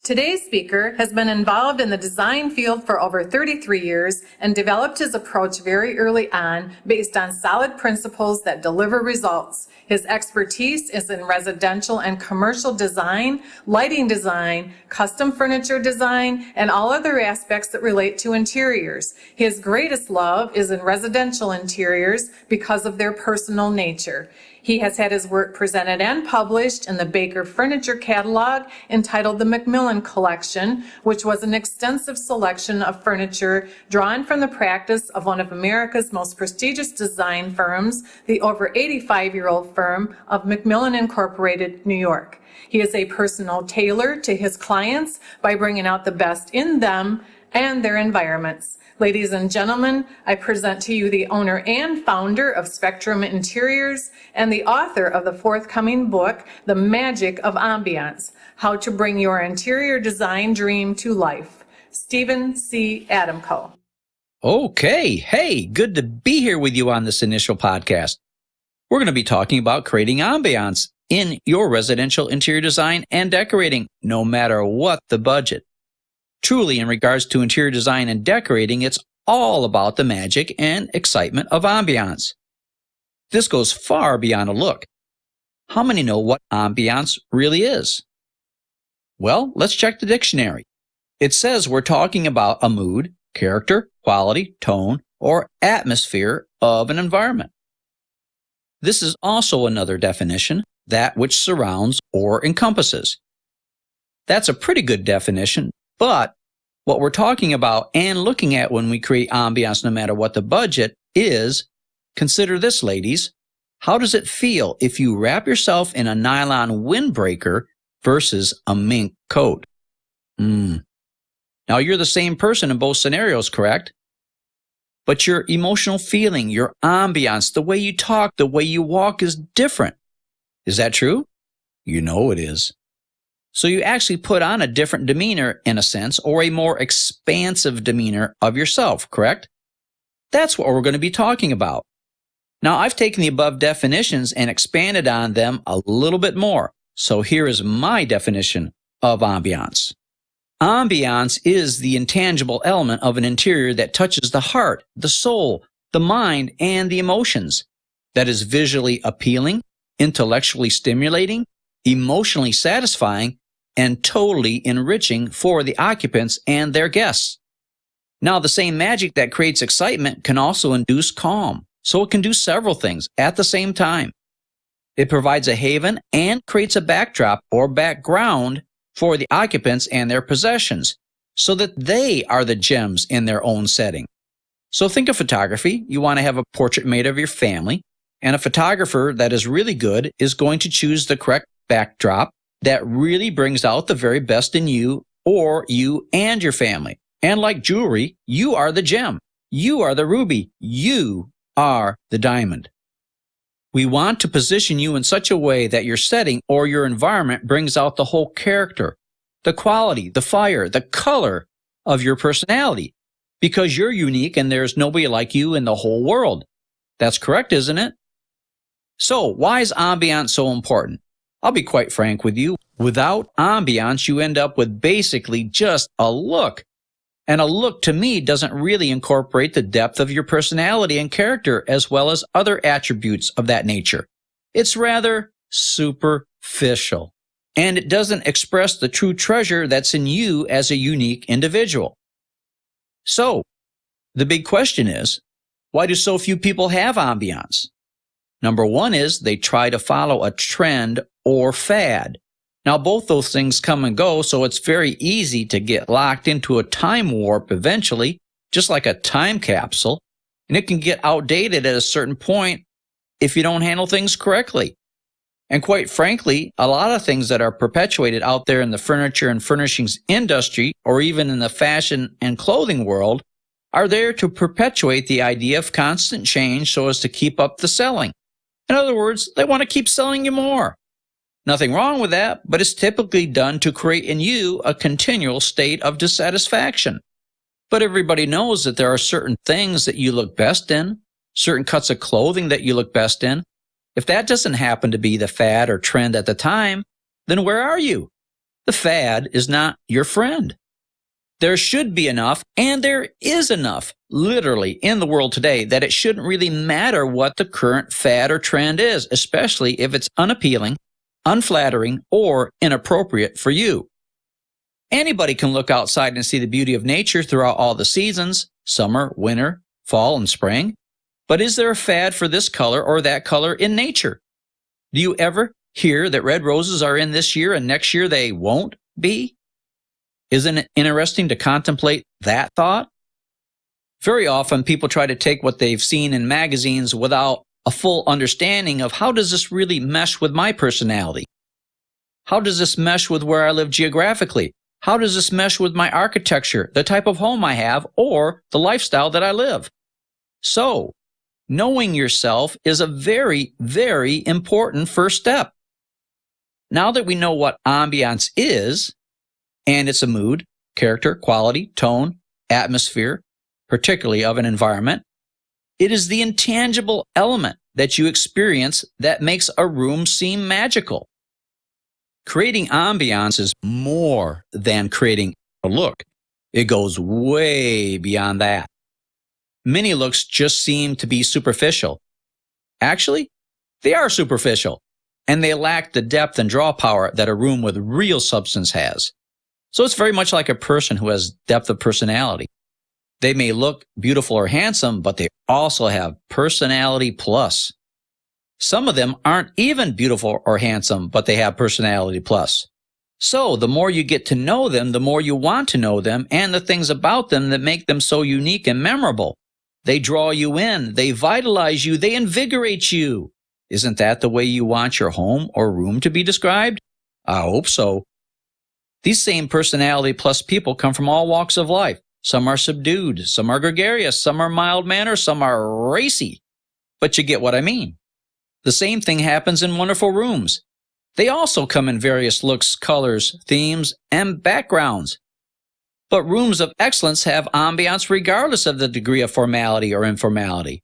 Today's speaker has been involved in the design field for over 33 years and developed his approach very early on based on solid principles that deliver results. His expertise is in residential and commercial design, lighting design, custom furniture design, and all other aspects that relate to interiors. His greatest love is in residential interiors because of their personal nature. He has had his work presented and published in the Baker Furniture Catalog entitled the Macmillan Collection, which was an extensive selection of furniture drawn from the practice of one of America's most prestigious design firms, the over 85-year-old firm of Macmillan Incorporated, New York. He is a personal tailor to his clients by bringing out the best in them and their environments. Ladies and gentlemen, I present to you the owner and founder of Spectrum Interiors and the author of the forthcoming book, The Magic of Ambiance, How to Bring Your Interior Design Dream to Life, Stephen C. Adamko. Okay. Hey, good to be here with you on this initial podcast. We're going to be talking about creating ambiance in your residential interior design and decorating, no matter what the budget. Truly, in regards to interior design and decorating, it's all about the magic and excitement of ambiance. This goes far beyond a look. How many know what ambiance really is? Well, let's check the dictionary. It says we're talking about a mood, character, quality, tone, or atmosphere of an environment. This is also another definition, that which surrounds or encompasses. That's a pretty good definition. But what we're talking about and looking at when we create ambiance, no matter what the budget, is, consider this, ladies. How does it feel if you wrap yourself in a nylon windbreaker versus a mink coat? Now, you're the same person in both scenarios, correct? But your emotional feeling, your ambiance, the way you talk, the way you walk is different. Is that true? You know it is. So you actually put on a different demeanor, in a sense, or a more expansive demeanor of yourself, correct? That's what we're going to be talking about. Now, I've taken the above definitions and expanded on them a little bit more. So here is my definition of ambiance. Ambiance is the intangible element of an interior that touches the heart, the soul, the mind, and the emotions. That is visually appealing, intellectually stimulating, emotionally satisfying, and totally enriching for the occupants and their guests. Now, the same magic that creates excitement can also induce calm, so it can do several things at the same time. It provides a haven and creates a backdrop or background for the occupants and their possessions, so that they are the gems in their own setting. So think of photography. You want to have a portrait made of your family, and a photographer that is really good is going to choose the correct backdrop that really brings out the very best in you or you and your family. And like jewelry, you are the gem. You are the ruby. You are the diamond. We want to position you in such a way that your setting or your environment brings out the whole character, the quality, the fire, the color of your personality, because you're unique and there's nobody like you in the whole world. That's correct, isn't it? So, why is ambiance so important? I'll be quite frank with you. Without ambiance, you end up with basically just a look. And a look, to me, doesn't really incorporate the depth of your personality and character as well as other attributes of that nature. It's rather superficial. And it doesn't express the true treasure that's in you as a unique individual. So, the big question is, why do so few people have ambiance? Number one is they try to follow a trend or fad. Now, both those things come and go, so it's very easy to get locked into a time warp eventually, just like a time capsule, and it can get outdated at a certain point if you don't handle things correctly. And quite frankly, a lot of things that are perpetuated out there in the furniture and furnishings industry, or even in the fashion and clothing world, are there to perpetuate the idea of constant change so as to keep up the selling. In other words, they want to keep selling you more. Nothing wrong with that, but it's typically done to create in you a continual state of dissatisfaction. But everybody knows that there are certain things that you look best in, certain cuts of clothing that you look best in. If that doesn't happen to be the fad or trend at the time, then where are you? The fad is not your friend. There should be enough, and there is enough, literally, in the world today that it shouldn't really matter what the current fad or trend is, especially if it's unappealing, unflattering, or inappropriate for you. Anybody can look outside and see the beauty of nature throughout all the seasons, summer, winter, fall, and spring. But is there a fad for this color or that color in nature? Do you ever hear that red roses are in this year and next year they won't be? Isn't it interesting to contemplate that thought? Very often people try to take what they've seen in magazines without a full understanding of how does this really mesh with my personality? How does this mesh with where I live geographically? How does this mesh with my architecture, the type of home I have, or the lifestyle that I live? So, knowing yourself is a very, very important first step. Now that we know what ambiance is, and it's a mood, character, quality, tone, atmosphere, particularly of an environment, it is the intangible element that you experience that makes a room seem magical. Creating ambiance is more than creating a look. It goes way beyond that. Many looks just seem to be superficial. Actually, they are superficial, and they lack the depth and draw power that a room with real substance has. So it's very much like a person who has depth of personality. They may look beautiful or handsome, but they also have personality plus. Some of them aren't even beautiful or handsome, but they have personality plus. So the more you get to know them, the more you want to know them and the things about them that make them so unique and memorable. They draw you in, they vitalize you, they invigorate you. Isn't that the way you want your home or room to be described? I hope so. These same personality plus people come from all walks of life. Some are subdued, some are gregarious, some are mild-mannered, some are racy. But you get what I mean. The same thing happens in wonderful rooms. They also come in various looks, colors, themes, and backgrounds. But rooms of excellence have ambiance regardless of the degree of formality or informality.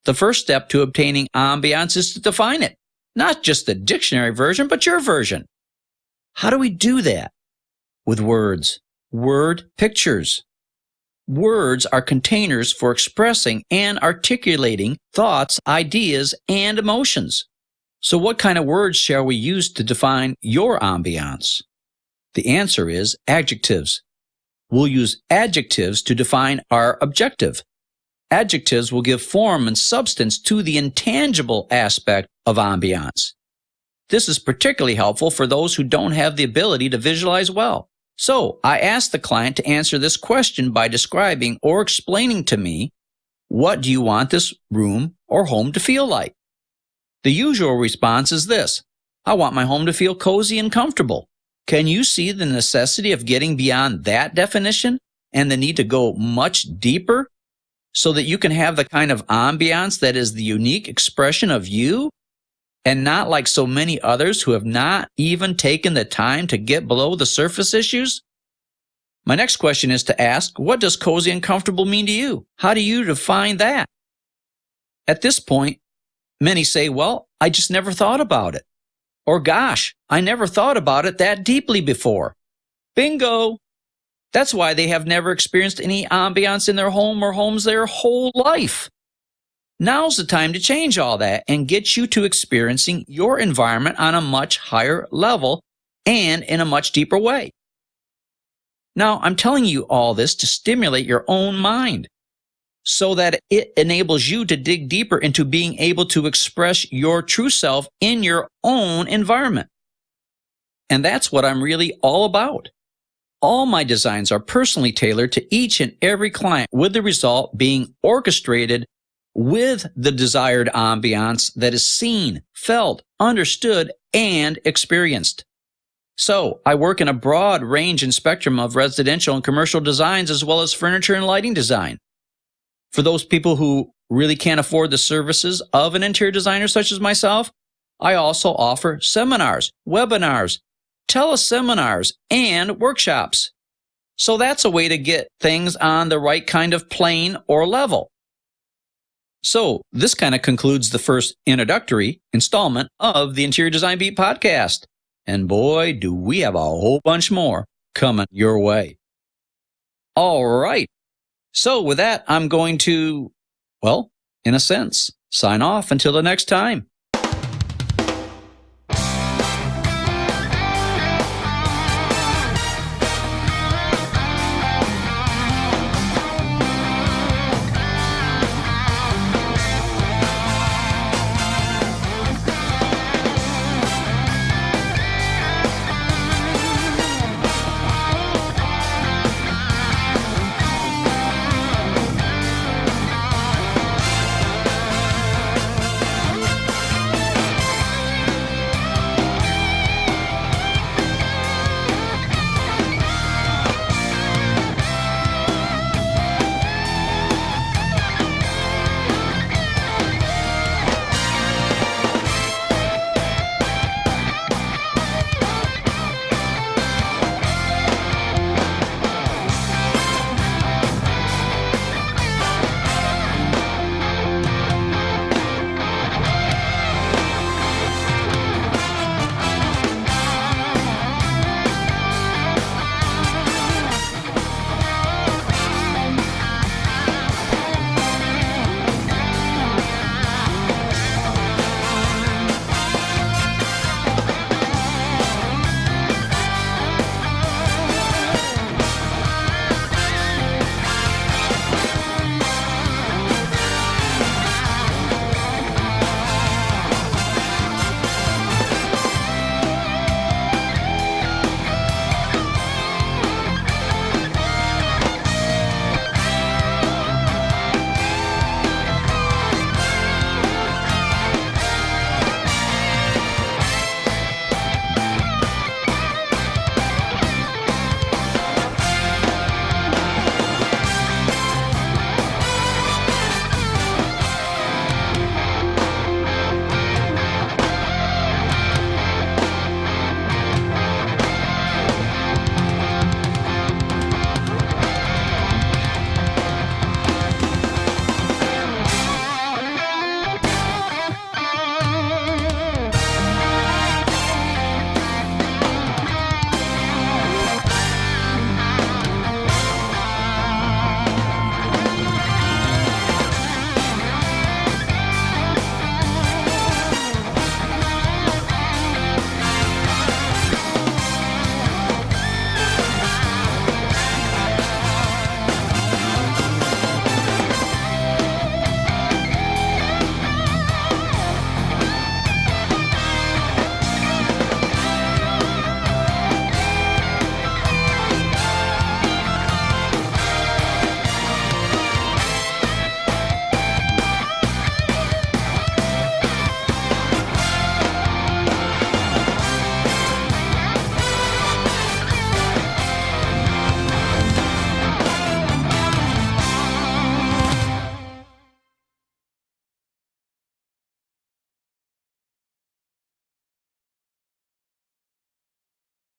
The first step to obtaining ambiance is to define it. Not just the dictionary version, but your version. How do we do that? With words. Word pictures. Words are containers for expressing and articulating thoughts, ideas, and emotions. So what kind of words shall we use to define your ambiance? The answer is adjectives. We'll use adjectives to define our objective. Adjectives will give form and substance to the intangible aspect of ambiance. This is particularly helpful for those who don't have the ability to visualize well. So I asked the client to answer this question by describing or explaining to me, what do you want this room or home to feel like? The usual response is this: I want my home to feel cozy and comfortable. Can you see the necessity of getting beyond that definition and the need to go much deeper so that you can have the kind of ambiance that is the unique expression of you and not like so many others who have not even taken the time to get below the surface issues? My next question is to ask, what does cozy and comfortable mean to you? How do you define that? At this point, many say, well, I just never thought about it. Or gosh, I never thought about it that deeply before. Bingo! That's why they have never experienced any ambiance in their home or homes their whole life. Now's the time to change all that and get you to experiencing your environment on a much higher level and in a much deeper way. Now, I'm telling you all this to stimulate your own mind so that it enables you to dig deeper into being able to express your true self in your own environment. And that's what I'm really all about. All my designs are personally tailored to each and every client, with the result being orchestrated with the desired ambiance that is seen, felt, understood, and experienced. So, I work in a broad range and spectrum of residential and commercial designs as well as furniture and lighting design. For those people who really can't afford the services of an interior designer such as myself, I also offer seminars, webinars, teleseminars, and workshops. So that's a way to get things on the right kind of plane or level. So this kind of concludes the first introductory installment of the Interior Design Beat podcast. And boy, do we have a whole bunch more coming your way. All right. So with that, I'm going to, well, in a sense, sign off until the next time.